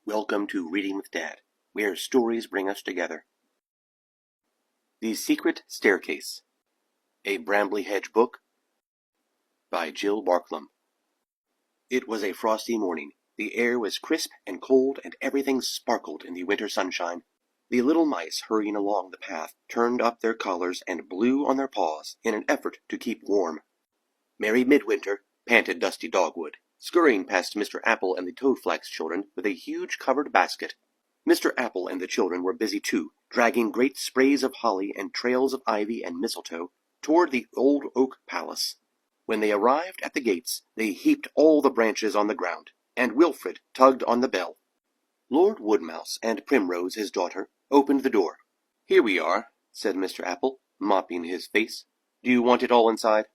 Welcome to Reading with Dad, where stories bring us together. The Secret Staircase, a Brambly Hedge book by Jill Barklum. It was a frosty morning. The air was crisp and cold, and everything sparkled in the winter sunshine. The little mice hurrying along the path turned up their collars and blew on their paws in an effort to keep warm. "Merry Midwinter," panted Dusty Dogwood, scurrying past Mr. Apple and the Toadflax children with a huge covered basket. Mr. Apple and the children were busy too, dragging great sprays of holly and trails of ivy and mistletoe toward the old oak palace. When they arrived at the gates, they heaped all the branches on the ground, and Wilfred tugged on the bell. Lord Woodmouse and Primrose, his daughter, opened the door. "Here we are," said Mr. Apple, mopping his face. "Do you want it all inside?"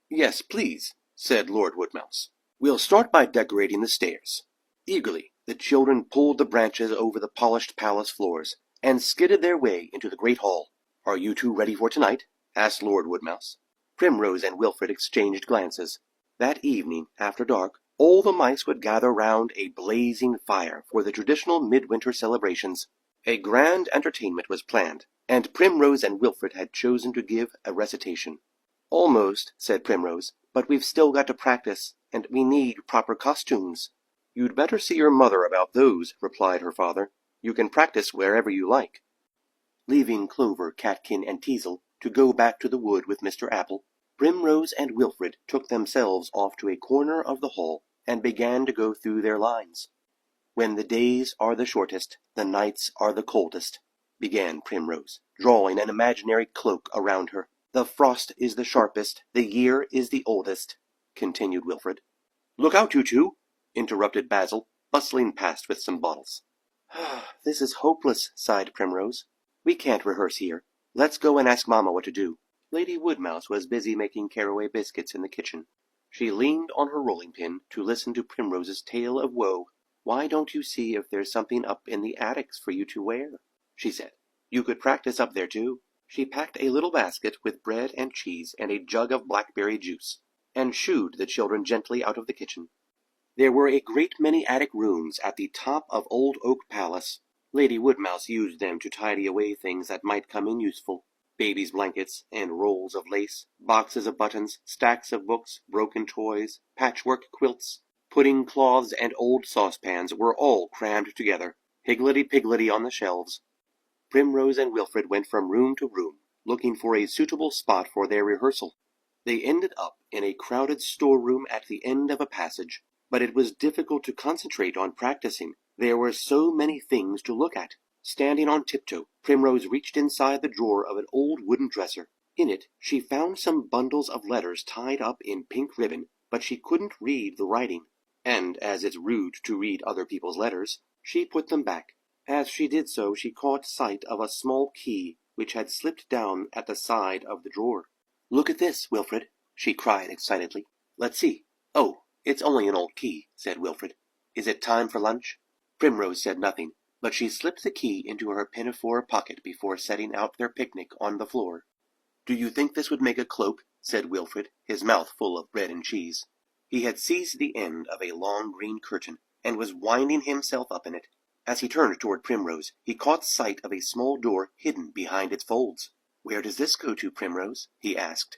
"Yes, please," said Lord Woodmouse. "We'll start by decorating the stairs." Eagerly, the children pulled the branches over the polished palace floors, and skidded their way into the great hall. "Are you two ready for tonight?" asked Lord Woodmouse. Primrose and Wilfred exchanged glances. That evening, after dark, all the mice would gather round a blazing fire for the traditional midwinter celebrations. A grand entertainment was planned, and Primrose and Wilfred had chosen to give a recitation. "Almost," said Primrose, "but we've still got to practice, and we need proper costumes." "You'd better see your mother about those," replied her father. "You can practice wherever you like." Leaving Clover, Catkin, and Teasel to go back to the wood with Mr. Apple, Primrose and Wilfred took themselves off to a corner of the hall and began to go through their lines. "When the days are the shortest, the nights are the coldest," began Primrose, drawing an imaginary cloak around her. "The frost is the sharpest, the year is the oldest," continued Wilfred. "Look out, you two!" interrupted Basil, bustling past with some bottles. "This is hopeless," sighed Primrose. "We can't rehearse here. Let's go and ask Mamma what to do." Lady Woodmouse was busy making caraway biscuits in the kitchen. She leaned on her rolling pin to listen to Primrose's tale of woe. "Why don't you see if there's something up in the attics for you to wear?" she said. "You could practice up there too." She packed a little basket with bread and cheese and a jug of blackberry juice, and shooed the children gently out of the kitchen. There were a great many attic rooms at the top of Old Oak Palace. Lady Woodmouse used them to tidy away things that might come in useful. Baby's blankets and rolls of lace, boxes of buttons, stacks of books, broken toys, patchwork quilts, pudding cloths, and old saucepans were all crammed together, higgledy-piggledy on the shelves. Primrose and Wilfred went from room to room, looking for a suitable spot for their rehearsal. They ended up in a crowded storeroom at the end of a passage, but it was difficult to concentrate on practicing. There were so many things to look at. Standing on tiptoe, Primrose reached inside the drawer of an old wooden dresser. In it she found some bundles of letters tied up in pink ribbon, but she couldn't read the writing, and as it's rude to read other people's letters, she put them back. As she did so, she caught sight of a small key which had slipped down at the side of the drawer. "Look at this, Wilfred," she cried excitedly. "Let's see. Oh, it's only an old key," said Wilfred. "Is it time for lunch?" Primrose said nothing, but she slipped the key into her pinafore pocket before setting out their picnic on the floor. "Do you think this would make a cloak?" said Wilfred, his mouth full of bread and cheese. He had seized the end of a long green curtain, and was winding himself up in it. As he turned toward Primrose, he caught sight of a small door hidden behind its folds. "Where does this go to, Primrose?" he asked.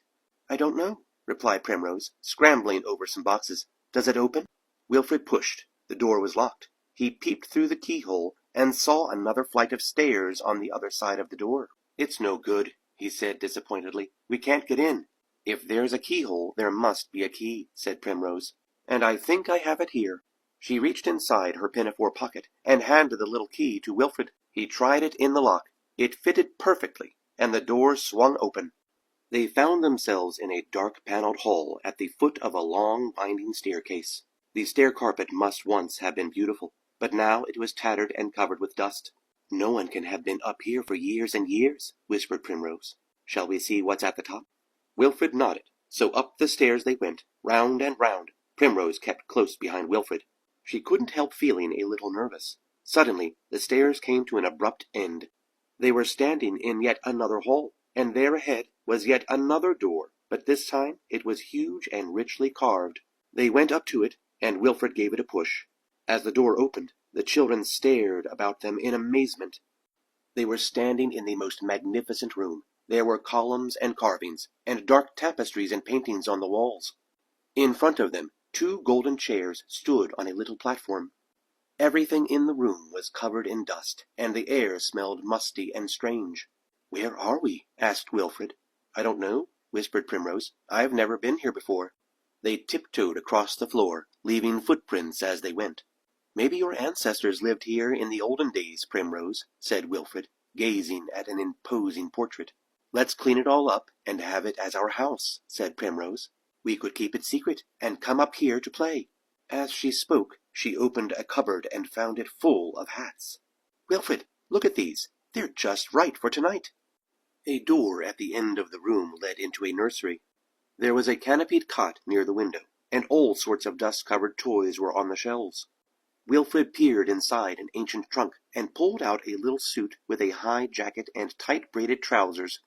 "I don't know," replied Primrose, scrambling over some boxes. "Does it open?" Wilfred pushed. The door was locked. He peeped through the keyhole and saw another flight of stairs on the other side of the door. "It's no good," he said disappointedly. "We can't get in." "If there's a keyhole, there must be a key," said Primrose, "and I think I have it here." She reached inside her pinafore pocket and handed the little key to Wilfred. He tried it in the lock. It fitted perfectly, and the door swung open. They found themselves in a dark-paneled hall at the foot of a long, winding staircase. The stair carpet must once have been beautiful, but now it was tattered and covered with dust. "No one can have been up here for years and years," whispered Primrose. "Shall we see what's at the top?" Wilfred nodded, so up the stairs they went, round and round. Primrose kept close behind Wilfred. She couldn't help feeling a little nervous. Suddenly, the stairs came to an abrupt end. They were standing in yet another hall, and there ahead was yet another door, but this time it was huge and richly carved. They went up to it, and Wilfred gave it a push. As the door opened, The children stared about them in amazement. They were standing in the most magnificent room. There were columns and carvings, and dark tapestries and paintings on the walls. In front of them, 2 golden chairs stood on a little platform. Everything in the room was covered in dust, and the air smelled musty and strange. "Where are we?" asked Wilfred. "I don't know," whispered Primrose. "I've never been here before." They tiptoed across the floor, leaving footprints as they went. "Maybe your ancestors lived here in the olden days, Primrose," said Wilfred, gazing at an imposing portrait. "Let's clean it all up and have it as our house," said Primrose. "We could keep it secret and come up here to play." As she spoke, she opened a cupboard and found it full of hats. "Wilfred, look at these. They're just right for tonight." A door at the end of the room led into a nursery. There was a canopied cot near the window, and all sorts of dust-covered toys were on the shelves. Wilfred peered inside an ancient trunk and pulled out a little suit with a high jacket and tight braided trousers.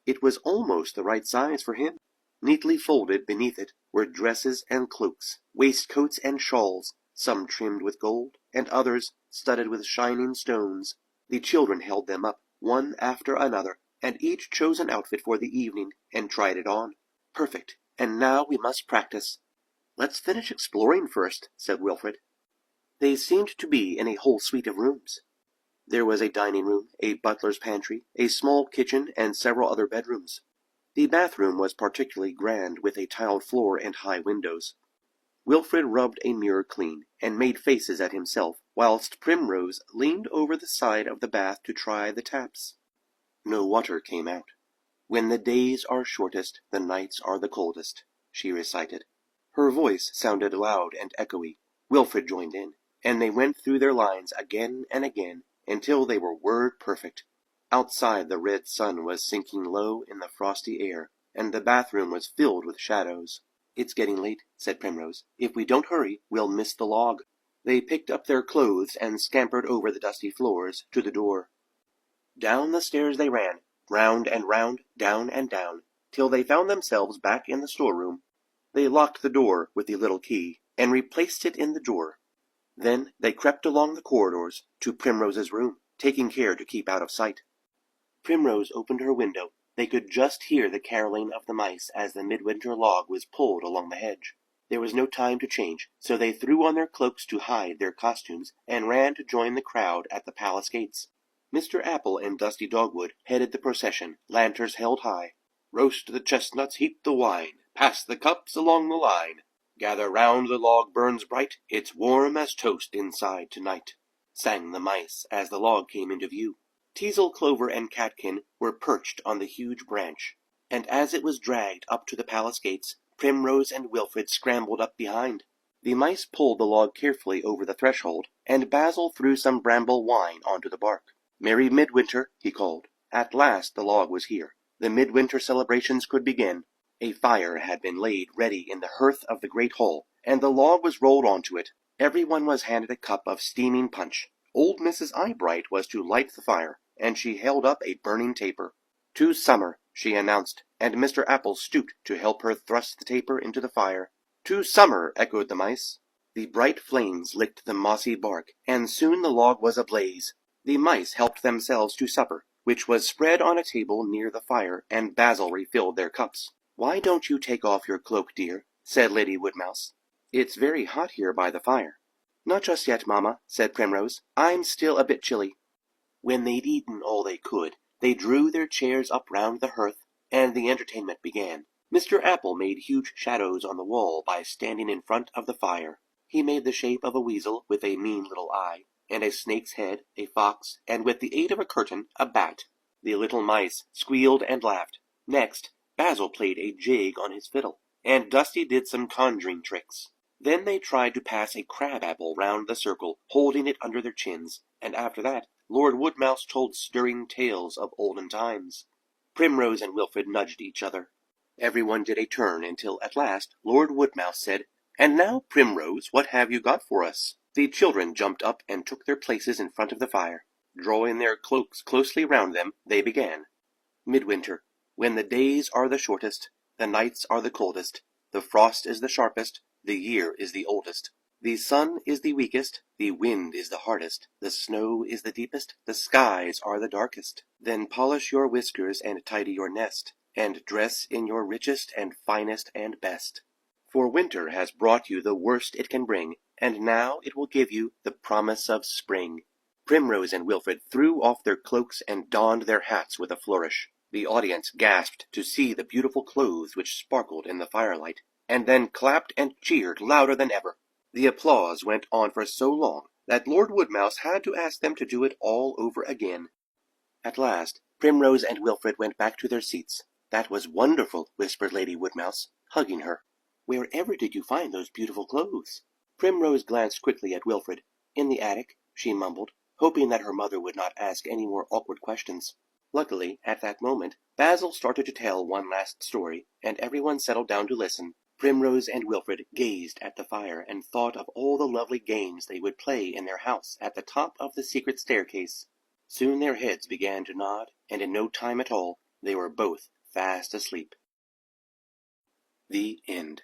It was almost the right size for him. Neatly folded beneath it were dresses and cloaks, waistcoats and shawls, some trimmed with gold, and others studded with shining stones. The children held them up, one after another, and each chose an outfit for the evening and tried it on. "Perfect, and now we must practice." "Let's finish exploring first," said Wilfred. They seemed to be in a whole suite of rooms. There was a dining room, a butler's pantry, a small kitchen, and several other bedrooms. The bathroom was particularly grand, with a tiled floor and high windows. Wilfred rubbed a mirror clean, and made faces at himself, whilst Primrose leaned over the side of the bath to try the taps. No water came out. "When the days are shortest, the nights are the coldest," she recited. Her voice sounded loud and echoey. Wilfred joined in, and they went through their lines again and again, until they were word-perfect. Outside the red sun was sinking low in the frosty air, and the bathroom was filled with shadows. "It's getting late," said Primrose. "If we don't hurry, we'll miss the log." They picked up their clothes and scampered over the dusty floors to the door. Down the stairs they ran, round and round, down and down, till they found themselves back in the storeroom. They locked the door with the little key, and replaced it in the drawer. Then they crept along the corridors to Primrose's room, taking care to keep out of sight. Primrose opened her window. They could just hear the caroling of the mice as the midwinter log was pulled along the hedge. There was no time to change, so they threw on their cloaks to hide their costumes, and ran to join the crowd at the palace gates. Mr. Apple and Dusty Dogwood headed the procession, lanterns held high. "Roast the chestnuts, heat the wine, pass the cups along the line. Gather round, the log burns bright, it's warm as toast inside tonight," sang the mice as the log came into view. Teasel, Clover, and Catkin were perched on the huge branch, and as it was dragged up to the palace gates, Primrose and Wilfred scrambled up behind. The mice pulled the log carefully over the threshold, and Basil threw some bramble wine onto the bark. "Merry Midwinter," he called. At last the log was here. The midwinter celebrations could begin. A fire had been laid ready in the hearth of the great hall, and the log was rolled onto it. Everyone was handed a cup of steaming punch. Old Mrs. Eyebright was to light the fire, and she held up a burning taper. "To summer," she announced, and Mr. Apple stooped to help her thrust the taper into the fire. "To summer," echoed the mice. The bright flames licked the mossy bark, and soon the log was ablaze. The mice helped themselves to supper, which was spread on a table near the fire, and Basil refilled their cups. "Why don't you take off your cloak, dear?" said Lady Woodmouse. "It's very hot here by the fire." "Not just yet, Mamma," said Primrose. "I'm still a bit chilly." When they'd eaten all they could, they drew their chairs up round the hearth, and the entertainment began. Mr. Apple made huge shadows on the wall by standing in front of the fire. He made the shape of a weasel with a mean little eye, and a snake's head, a fox, and with the aid of a curtain, a bat. The little mice squealed and laughed. Next, Basil played a jig on his fiddle, and Dusty did some conjuring tricks. Then they tried to pass a crab-apple round the circle, holding it under their chins, and after that Lord Woodmouse told stirring tales of olden times. Primrose and Wilfred nudged each other. Everyone did a turn until at last Lord Woodmouse said, "And now, Primrose, what have you got for us?" The children jumped up and took their places in front of the fire. Drawing their cloaks closely round them, they began. "Midwinter, when the days are the shortest, the nights are the coldest, the frost is the sharpest, the year is the oldest." The sun is the weakest, the wind is the hardest, the snow is the deepest, the skies are the darkest. Then polish your whiskers and tidy your nest, and dress in your richest and finest and best. For winter has brought you the worst it can bring, and now it will give you the promise of spring. Primrose and Wilfred threw off their cloaks and donned their hats with a flourish. The audience gasped to see the beautiful clothes which sparkled in the firelight, and then clapped and cheered louder than ever. The applause went on for so long that Lord Woodmouse had to ask them to do it all over again. At last, Primrose and Wilfred went back to their seats. "That was wonderful," whispered Lady Woodmouse, hugging her. "Wherever did you find those beautiful clothes?" Primrose glanced quickly at Wilfred. "In the attic," she mumbled, hoping that her mother would not ask any more awkward questions. Luckily, at that moment, Basil started to tell one last story, and everyone settled down to listen. Primrose and Wilfred gazed at the fire and thought of all the lovely games they would play in their house at the top of the secret staircase. Soon their heads began to nod, and in no time at all they were both fast asleep. The end.